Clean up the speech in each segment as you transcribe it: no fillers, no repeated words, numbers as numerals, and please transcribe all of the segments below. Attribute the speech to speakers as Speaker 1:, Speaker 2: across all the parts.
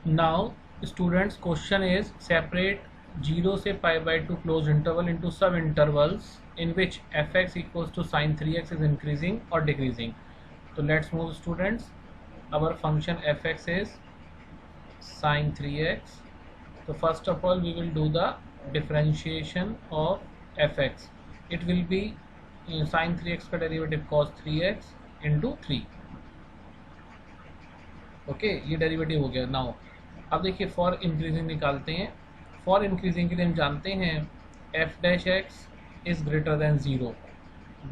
Speaker 1: Now students, question is separate 0 से pi by 2 closed interval into sub intervals in which fx equals to sin 3x is increasing or decreasing. So let's move students. Our function fx is sin 3x. So first of all we will do the differentiation of fx. It will be sin 3x का derivative cos 3x into 3. Okay ये derivative हो गया. Now अब देखिए for increasing निकालते हैं. For increasing के लिए हम जानते हैं F dash x is greater than 0.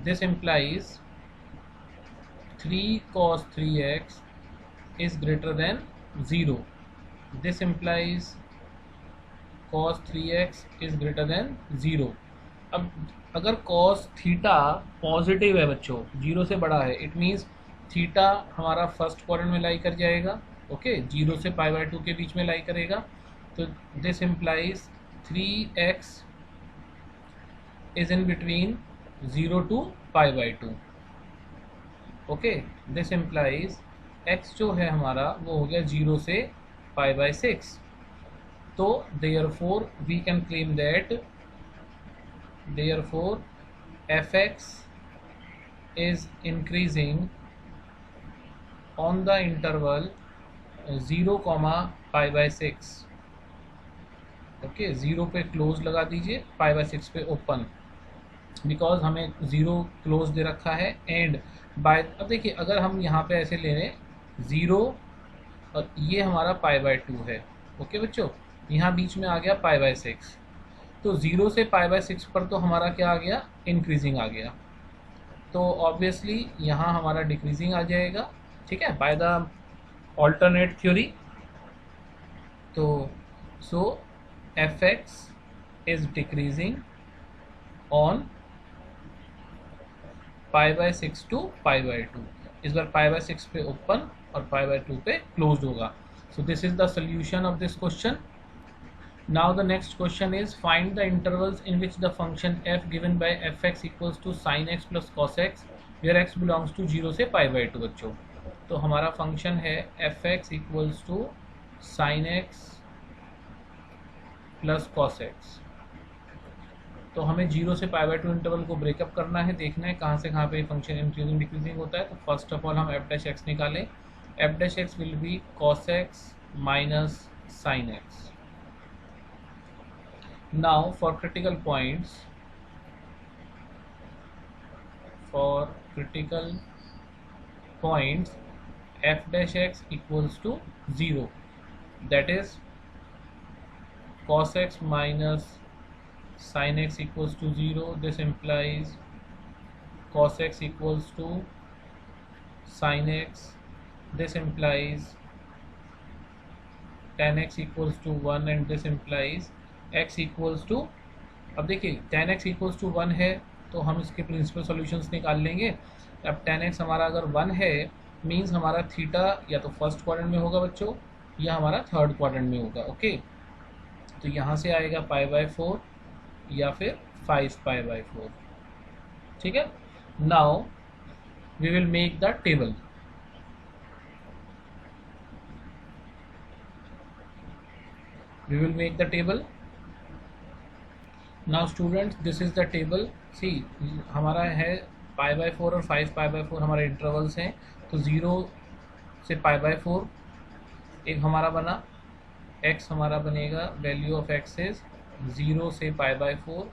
Speaker 1: This implies 3 cos 3x is greater than 0. This implies cos 3x is greater than 0. अब अगर cos थीटा पॉजिटिव है बच्चों, 0 से बड़ा है, इट मीन्स थीटा हमारा फर्स्ट क्वाड्रेंट में लाई कर जाएगा. ओके 0 से पाई बाय 2 के बीच में लाई करेगा. तो this implies 3x is in between 0 to pi by 2. Okay this implies x जो है हमारा वो हो गया 0 से पाई बाय 6. तो therefore we can claim that therefore fx is increasing on the interval 0, pi by 6. Okay 0 पे क्लोज लगा दीजिए, पाई बाय 6 पे ओपन, बिकॉज हमें 0 क्लोज दे रखा है. एंड बाय अब देखिए अगर हम यहाँ पे ऐसे ले लें 0 और ये हमारा पाई बाय 2 है. ओके बच्चों यहाँ बीच में आ गया पाई बाय 6. तो 0 से पाई बाय 6 पर तो हमारा क्या आ गया, इंक्रीजिंग आ गया. तो ऑब्वियसली यहाँ हमारा डिक्रीजिंग आ जाएगा. ठीक है बाय द ऑल्टरनेट थ्योरी. तो so f x is decreasing on pi by 6 to pi by 2. इस बार पाई बाय 6 पे ओपन और पाई बाय 2 पे क्लोज्ड होगा. So this is the solution of this question. Now the next question is find the intervals in which the function f given by fx equals to sin x plus cos x where x belongs to 0 से pi by 2. बच्चों तो हमारा function है fx equals to sin x plus cos x. तो हमें 0 से pi by 2 interval को breakup करना है, देखना है कहाँ से कहाँ पे फंक्शन इंक्रीजिंग डिक्रीजिंग होता है. तो फर्स्ट ऑफ ऑल हम f डैश x निकालें. f dash x will be cos x minus sin x. Now for critical points f dash x equals to 0, that is cos x minus sin x equals to 0. This implies cos x equals to sin x. This implies tan x equals to 1 and this implies x equals to. अब देखिए tan x equals to 1 है तो हम इसके principal solutions निकाल लेंगे. अब tan x हमारा अगर 1 है मींस हमारा थीटा या तो फर्स्ट क्वाड्रेंट में होगा बच्चों या हमारा थर्ड क्वाड्रेंट में होगा. ओके तो यहाँ से आएगा पाई बाय 4 या फिर 5 पाई बाय 4. ठीक है. Now we will make the table. Now students this is the table. See हमारा है पाई बाय 4 और 5 पाई बाय 4 हमारे इंटरवल्स हैं. तो 0 से पाई बाय 4 एक हमारा बना. x हमारा बनेगा वैल्यू ऑफ x इज 0 से पाई बाय 4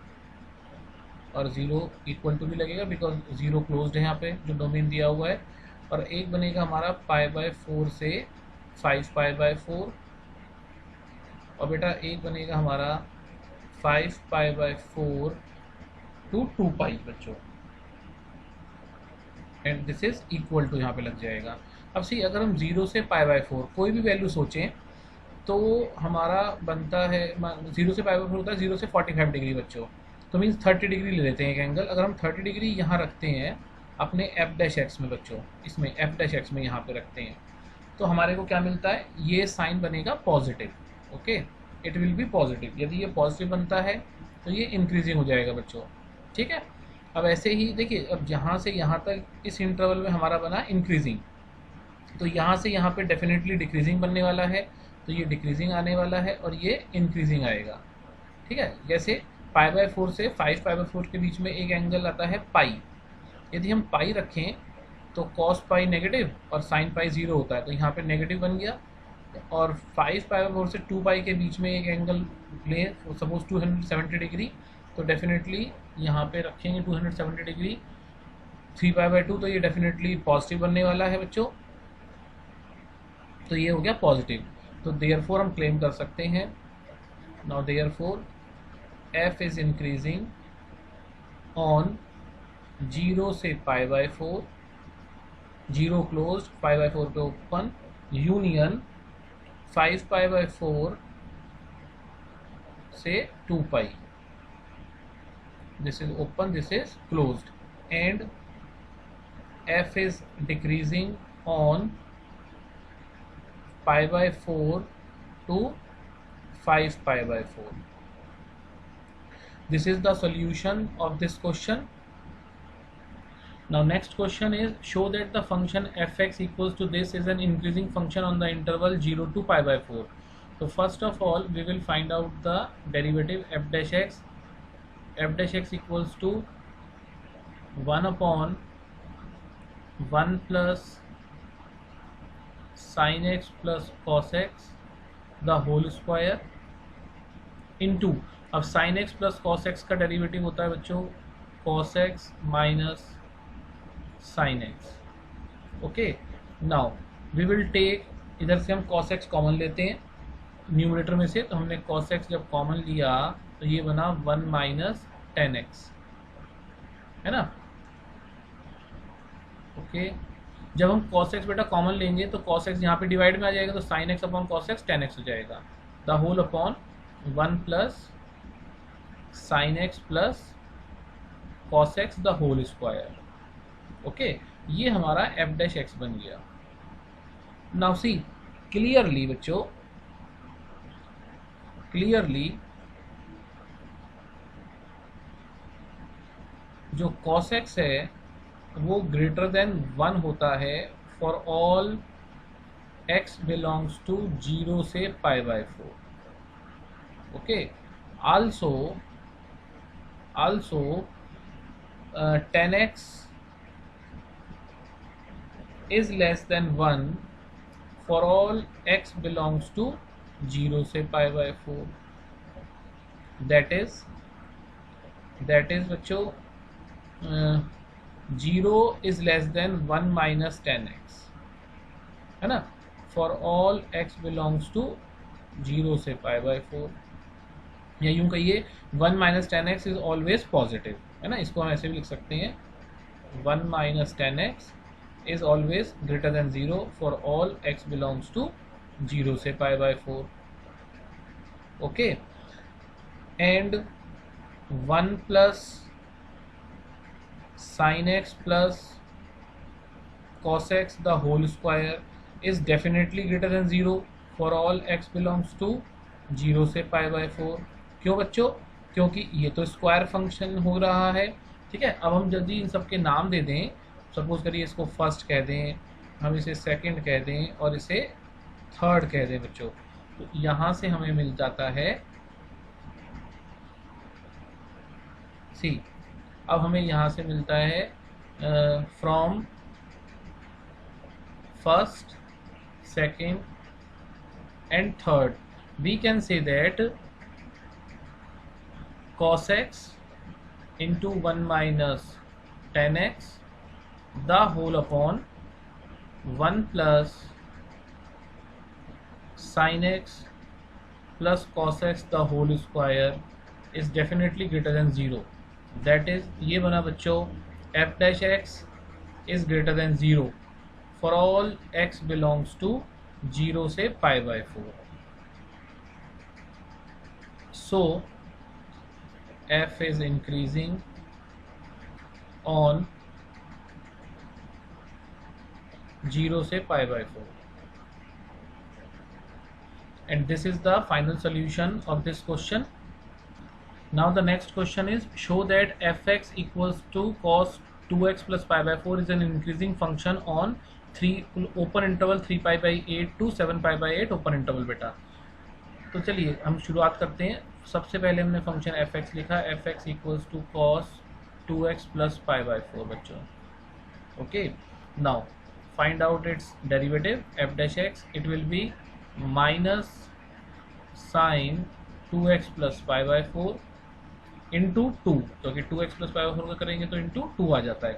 Speaker 1: और 0 इक्वल टू भी लगेगा बिकॉज 0 क्लोज्ड है यहाँ पे जो डोमेन दिया हुआ है. और एक बनेगा हमारा पाई बाय 4 से 5 पाई बाय 4 और बेटा एक बनेगा हमारा 5 पाई बाय 4 टू 2 पाई बच्चों. And this is equal to यहाँ पे लग जाएगा. अब सी अगर हम 0 से पाई बाय 4 कोई भी वैल्यू सोचें तो हमारा बनता है 0 से पाई बाय 4 होता है 0 से 45 डिग्री बच्चों. तो मीन्स 30 डिग्री ले लेते हैं एक एंगल. अगर हम 30 डिग्री यहाँ रखते हैं अपने एफ डैश एक्स में बच्चों, इसमें एफ डैश एक्स में यहाँ पे रखते हैं तो हमारे को क्या मिलता है, ये साइन बनेगा positive. Okay it will B positive. यदि ये पॉजिटिव बनता है तो ये इंक्रीजिंग हो जाएगा बच्चों. ठीक है. अब ऐसे ही देखिए अब यहाँ से यहाँ तक इस इंटरवल में हमारा बना इंक्रीजिंग, तो यहाँ से यहाँ पे डेफिनेटली डिक्रीजिंग बनने वाला है. तो ये डिक्रीजिंग आने वाला है और ये इंक्रीजिंग आएगा। ठीक है, जैसे π/4 से 5π/4 के बीच में एक एंगल आता है पाई। यदि हम पाई रखें तो cos पाई नेगेटिव और sin पाई 0 होता है, तो यहाँ पे नेगेटिव बन गया। और 5π/4 से 2 पाई के बीच में एक एंगल लें, सपोज 270 डिग्री, तो डेफिनेटली यहाँ पे रखेंगे 270 डिग्री 3π/2, तो ये डेफिनेटली पॉजिटिव बनने वाला है बच्चों। तो ये हो गया पॉजिटिव। तो देयरफॉर हम क्लेम कर सकते हैं, now therefore f is increasing on 0 से π/4, 0 क्लोज्ड, π/4 पे ओपन, यूनियन 5π/4 से 2 पाई, this is open, this is closed, and f is decreasing on π/4 to 5π/4. This is the solution of this question. Now next question is, show that the function fx equals to this is an increasing function on the interval 0 to π/4. So first of all we will find out the derivative f dash x. F dash x equals to 1 upon 1 plus sin x plus cos x the whole square into, अब sin x plus cos x का derivative होता है बच्चों cos x minus sin x. Okay, now we will take, इधर से हम cos x common लेते हैं न्यूमरेटर में से, तो हमने cos x जब कॉमन लिया तो ये बना 1 माइनस 10x, है ना। ओके, जब हम cos x बेटा कॉमन लेंगे तो cos x यहाँ पे डिवाइड में आ जाएगा, तो sin x upon cos x 10x हो जाएगा, the whole upon 1 plus sin x plus cos x the whole square. Okay, ये हमारा f डैश x बन गया। नाउ सी क्लियरली बच्चों, क्लियरली जो cos x है वो ग्रेटर देन 1 होता है for all x belongs to 0 से π/4. Okay, also 10x is less than 1 for all x belongs to 0 से π/4. that is बच्चों 0 is less than 1 minus 10x, है ना, for all x belongs to 0 से π/4, या यूं कहिए 1 minus 10x is always positive, है ना, इसको हम ऐसे भी लिख सकते हैं 1 minus 10x is always greater than 0 for all x belongs to 0 से π/4. Okay, and 1 plus sin x plus cos x the whole square is definitely greater than 0 for all x belongs to 0 से π/4. क्यों बच्चों? क्योंकि ये तो square function हो रहा है। ठीक है, अब हम जल्दी इन सब के नाम दे दें, सपोज करिए इसको फर्स्ट कह दें, हम इसे सेकंड कह दें और इसे थर्ड कह दें बच्चों, तो यहाँ से हमें मिल जाता है सी, अब हमें यहाँ से मिलता है from first, second and third, we can say that cos x into 1 minus 10x the whole upon 1 plus sin x plus cos x the whole square is definitely greater than 0. That is, ये बना बच्चों f dash x is greater than 0 for all x belongs to 0 से π/4. So f is increasing on 0 से π/4, and this is the final solution of this question. Now the next question is, show that fx equals to cos 2x plus π/4 is an increasing function on open interval 3π/8 to 7π/8 open interval बेटा। तो चलिए हम शुरुआत करते हैं। सबसे पहले हमने फंक्शन एफ एक्स लिखा, f x equals to cos 2x plus π/4 बच्चों। Okay, now find out its derivative f dash x, it will be minus sine 2x plus π/4 into 2, क्योंकि 2x प्लस π/4 का करेंगे तो इंटू 2 आ जाता है।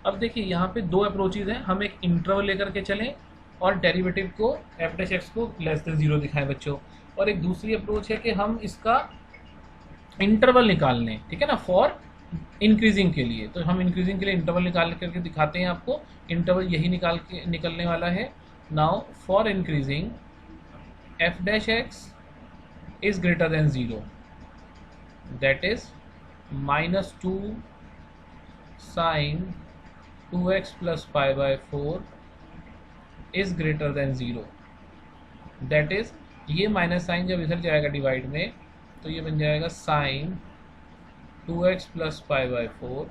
Speaker 1: अब देखिए यहाँ पे दो अप्रोचेज हैं, हम एक इंटरवल लेकर के चलें और डेरिवेटिव को एफ डैश एक्स को लेस देन 0 दिखाएं बच्चों, और एक दूसरी अप्रोच है कि हम इसका इंटरवल निकाल लें, ठीक है ना, फॉर इंक्रीजिंग के लिए। तो हम इंक्रीजिंग के लिए इंटरवल निकाल करके दिखाते हैं आपको। इंटरवल यही निकलने वाला है। Now for increasing f dash x is greater than 0, that is -2 sine 2x plus π/4 is greater than 0, that is ये माइनस साइन जब इधर जाएगा डिवाइड में तो ये बन जाएगा sine 2x plus π/4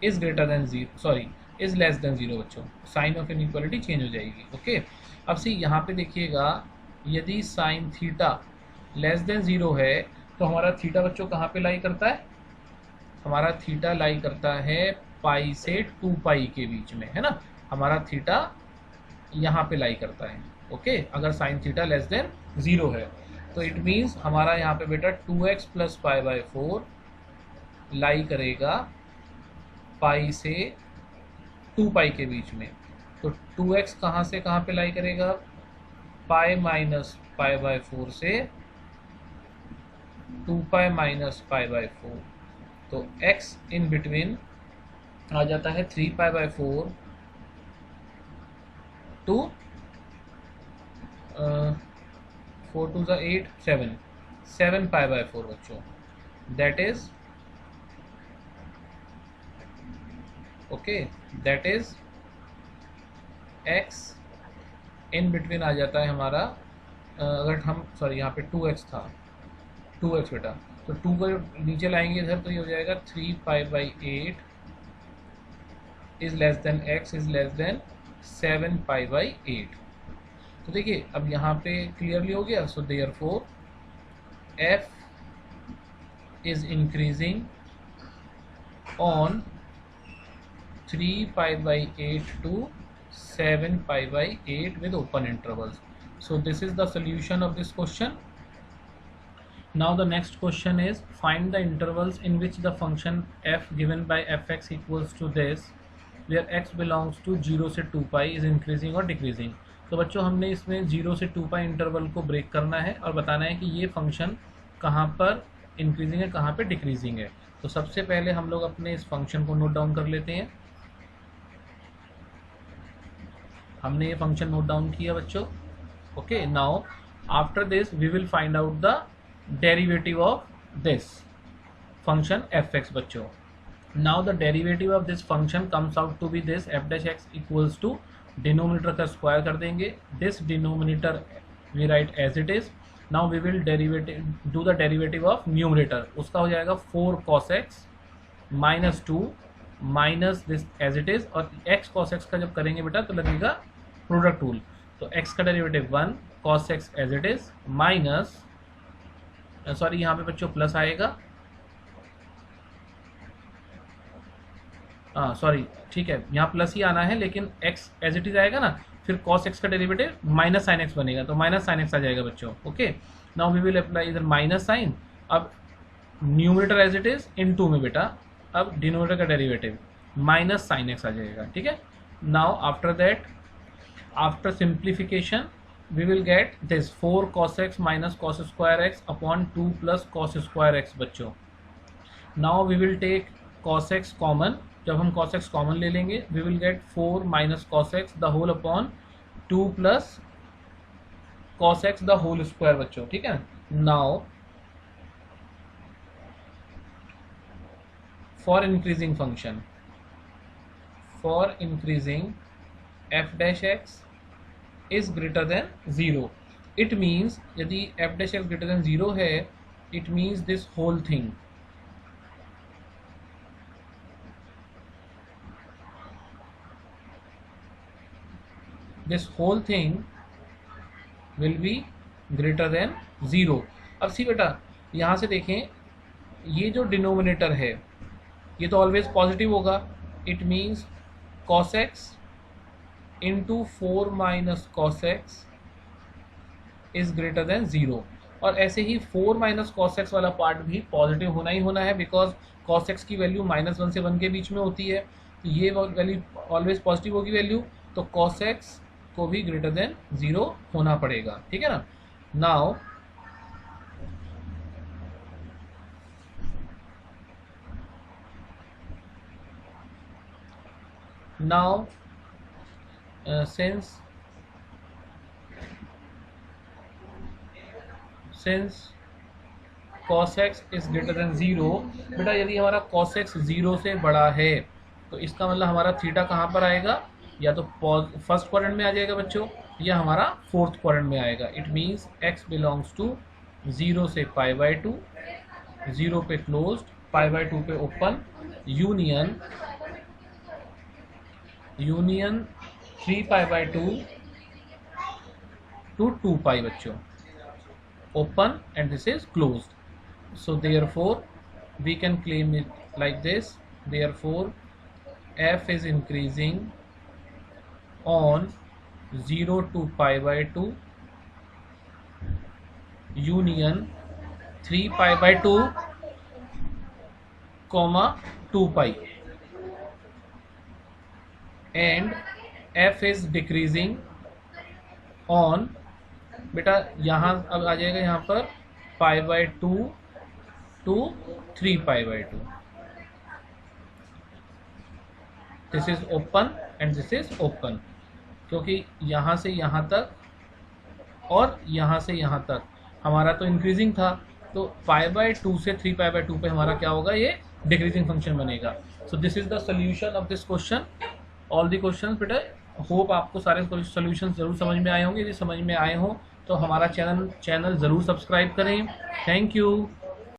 Speaker 1: is greater than 0, sorry is less than 0 बच्चों। साइन ऑफ इनइक्वालिटी चेंज हो जाएगी। ओके, अब सी यहाँ पे देखिएगा, यदि साइन थीटा लेस देन 0 है तो हमारा थीटा बच्चों कहाँ पे लाई करता है? हमारा थीटा लाई करता है पाई से 2π के बीच में, है ना। हमारा थीटा यहाँ पे लाई करता है। ओके, अगर साइन थीटा लेस देन 0 है तो इट मीन्स हमारा यहाँ पे बेटा 2x प्लस π/4 लाई करेगा पाई से 2π के बीच में। तो 2x कहाँ से कहाँ पे लाई करेगा? पाई माइनस π/4 से 2π माइनस π/4। तो x इन बिटवीन आ जाता है 3π/4 टू 4 2 8 7π/4 बच्चों, that is okay, that is x in between आ जाता है हमारा, अगर हम सॉरी यहाँ पे 2x था, 2x बेटा, तो 2 को नीचे लाएंगे इधर तो ये हो जाएगा 3π/8 is less than x is less than 7π/8। तो देखिए अब यहाँ पे क्लियरली हो गया। So therefore f is increasing on 3π/8 to 7π/8 with open intervals. So this is the solution of this question. Now the next question is find the intervals in which the function f given by fx equals to this where x belongs to 0 से 2π is increasing or decreasing. तो बच्चों हमने इसमें 0 से 2π interval को break करना है और बताना है कि ये फंक्शन कहाँ पर इंक्रीजिंग है, कहाँ पर डिक्रीजिंग है। तो सबसे पहले हम लोग अपने इस फंक्शन को नोट डाउन कर लेते हैं। हमने ये फंक्शन नोट डाउन किया बच्चों। Okay, now after this we will find out the derivative of this function F X बच्चों। Now the derivative of this function comes out to be this F dash X equals to denominator का square कर देंगे, this denominator we write as it is. Now we will do the derivative of numerator, उसका हो जाएगा 4 cos x minus 2 minus this as it is, और x cos x का जब करेंगे बेटा तो लगेगा प्रोडक्ट रूल। तो x का derivative 1 cos x as it is minus, sorry यहाँ पे बच्चों प्लस आएगा, हाँ सॉरी ठीक है, यहाँ प्लस ही आना है लेकिन x एज इट इज आएगा ना, फिर cos x का डेरिवेटिव माइनस साइन x बनेगा तो माइनस साइन x आ जाएगा बच्चों। Okay, now we will apply इधर माइनस साइन, अब numerator as it is in 2 में बेटा, अब डिनोमिनेटर का डेरिवेटिव माइनस साइन x आ जाएगा। ठीक है, now after that after simplification we will get this 4 cos x minus cos square x upon 2 plus cos square x बच्चों। now we will take cos x common, जब हम cos x common ले लेंगे we will get 4 minus cos x the whole upon 2 plus cos x the whole square बच्चों। ठीक है, now for increasing function, for increasing f dash x is greater than 0, it means यदि f dash x greater than 0 है, it means this whole thing this whole thing will be greater than 0। अब सी बेटा यहाँ से देखें, ये जो denominator है ये तो ऑलवेज पॉजिटिव होगा। It means cos x into 4 minus cos x is greater than 0। और ऐसे ही 4 माइनस cos x वाला पार्ट भी पॉजिटिव होना ही होना है, बिकॉज cos x की वैल्यू -1 से 1 के बीच में होती है, तो ये वैल्यू ऑलवेज पॉजिटिव होगी वैल्यू, तो cos x को भी ग्रेटर देन 0 होना पड़ेगा, ठीक है ना। Now since cos x is greater than 0, बेटा यदि हमारा cos x 0 से बड़ा है तो इसका मतलब हमारा थीटा कहाँ पर आएगा, या तो फर्स्ट क्वाड्रेंट में आ जाएगा बच्चों, या हमारा फोर्थ क्वाड्रेंट में आएगा। It means x belongs to 0 से π/2, 0 पे क्लोज्ड, π/2 पे ओपन, यूनियन 3π/2 to 2π बच्चों, open and this is closed. So therefore we can claim it like this. Therefore f is increasing on 0 to π/2 union 3π/2 comma 2π, and f is decreasing on, बेटा यहाँ अब आ जाएगा यहाँ पर π/2 to 3π/2। This is open and this is open, क्योंकि यहाँ से यहाँ तक और यहाँ से यहाँ तक हमारा तो इंक्रीजिंग था, तो π/2 से 3π/2 पे हमारा क्या होगा, ये डिक्रीजिंग फंक्शन बनेगा। So this is the solution of this question, all the questions. बेटा होप आपको सारे सोल्यूशन जरूर समझ में आए होंगे। यदि समझ में आए हो तो हमारा चैनल ज़रूर सब्सक्राइब करें। Thank you.